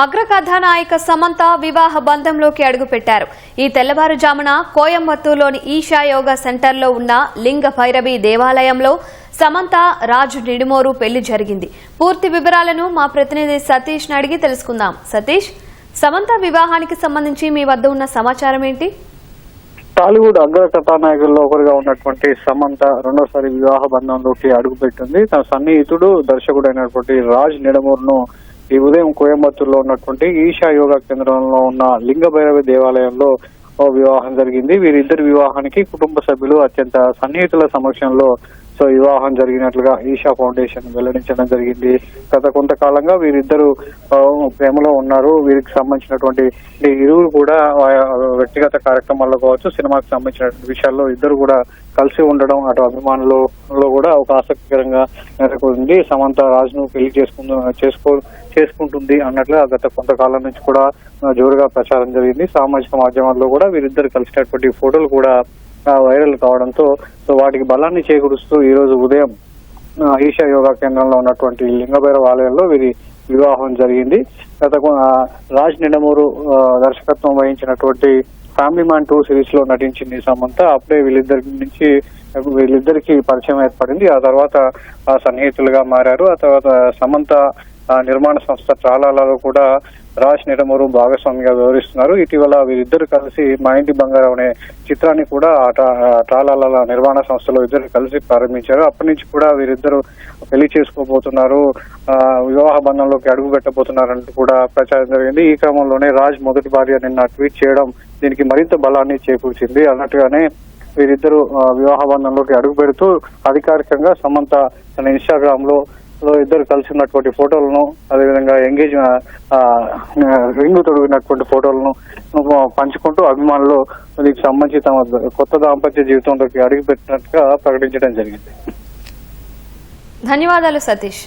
అగ్రకథానాయిక సమంత వివాహ బంధంలోకి అడుగుపెట్టారు. ఈ తెల్లవారుజామున కోయంబత్తూరులోని ఈషా యోగా సెంటర్లో ఉన్న లింగ భైరవి దేవాలయంలో సమంత రాజు నిడుమోరు పెళ్లి జరిగింది. పూర్తి వివరాలను మా ప్రతినిధి సతీష్ అడిగి తెలుసుకుందాం. సతీష్, సమంత వివాహానికి సంబంధించి మీ వద్ద ఉన్న సమాచారం ఏంటి? టాలీవుడ్ అగ్ర కథానాయకుల్లో ఒకరిగా ఉన్నటువంటి సమంత రెండోసారి వివాహ బంధంలోకి అడుగుపెట్టింది. తన సన్నిహితుడు దర్శకుడు అయినటువంటి రాజ్ నిడమూరును ఈ ఉదయం కోయంబత్తూరులో ఉన్నటువంటి ఈషా యోగా కేంద్రంలో ఉన్న లింగ భైరవి దేవాలయంలో వివాహం జరిగింది. వీరిద్దరి వివాహానికి కుటుంబ సభ్యులు అత్యంత సన్నిహితుల సమక్షంలో వివాహం జరిగినట్లుగా ఈషా ఫౌండేషన్ వెల్లడించడం జరిగింది. గత కొంతకాలంగా వీరిద్దరు ప్రేమలో ఉన్నారు. వీరికి సంబంధించినటువంటి ఇరువురు కూడా వ్యక్తిగత కార్యక్రమాల్లో కావచ్చు, సినిమాకి సంబంధించిన విషయాల్లో ఇద్దరు కూడా కలిసి ఉండడం అటు అభిమానులలో కూడా ఒక ఆసక్తికరంగా నెలకొంది. సమంత రాజును పెళ్లి చేసుకుంటుంది అన్నట్లుగా గత కొంతకాలం నుంచి కూడా జోరుగా ప్రచారం జరిగింది. సామాజిక మాధ్యమాల్లో కూడా వీరిద్దరు కలిసినటువంటి ఫోటోలు కూడా వైరల్ కావడంతో వాటికి బలాన్ని చేకూరుస్తూ ఈ రోజు ఉదయం ఈషా యోగా కేంద్రంలో ఉన్నటువంటి లింగభైరవ ఆలయంలో వీరి వివాహం జరిగింది. గత రాజ్ నిడమూరు దర్శకత్వం వహించినటువంటి ఫ్యామిలీ మ్యాన్ 2 సిరీస్ లో నటించింది సమంత. అప్పుడే వీళ్ళిద్దరికి పరిచయం ఏర్పడింది. ఆ తర్వాత సన్నిహితులుగా మారారు. ఆ తర్వాత సమంత నిర్మాణ సంస్థ ట్రాలాలలో కూడా రాజ్ నిడమూరు భాగస్వామిగా వ్యవహరిస్తున్నారు. ఇటీవల వీరిద్దరు కలిసి మా ఇంటి బంగారం అనే చిత్రాన్ని కూడా ట్రాలాల నిర్మాణ సంస్థలో ఇద్దరు కలిసి ప్రారంభించారు. అప్పటి నుంచి కూడా వీరిద్దరు పెళ్లి చేసుకోబోతున్నారు, వివాహ బంధంలోకి అడుగు పెట్టబోతున్నారంటూ కూడా ప్రచారం జరిగింది. ఈ క్రమంలోనే రాజ్ మొదటి భార్య నిన్న ట్వీట్ చేయడం దీనికి మరింత బలాన్ని చేకూర్చింది. అన్నట్టుగానే వీరిద్దరు వివాహ బంధంలోకి అడుగు పెడుతూ అధికారికంగా సమంత తన ఇన్స్టాగ్రామ్ లో ఇద్దరు కలిసి ఉన్నటువంటి ఫోటోలను, అదేవిధంగా రింగు తొడిగినటువంటి ఫోటోలను పంచుకుంటూ అభిమానులు దీనికి సంబంధించి తమ కొత్త దాంపత్య జీవితంలోకి అడుగుపెట్టినట్టుగా ప్రకటించడం జరిగింది. ధన్యవాదాలు సతీష్.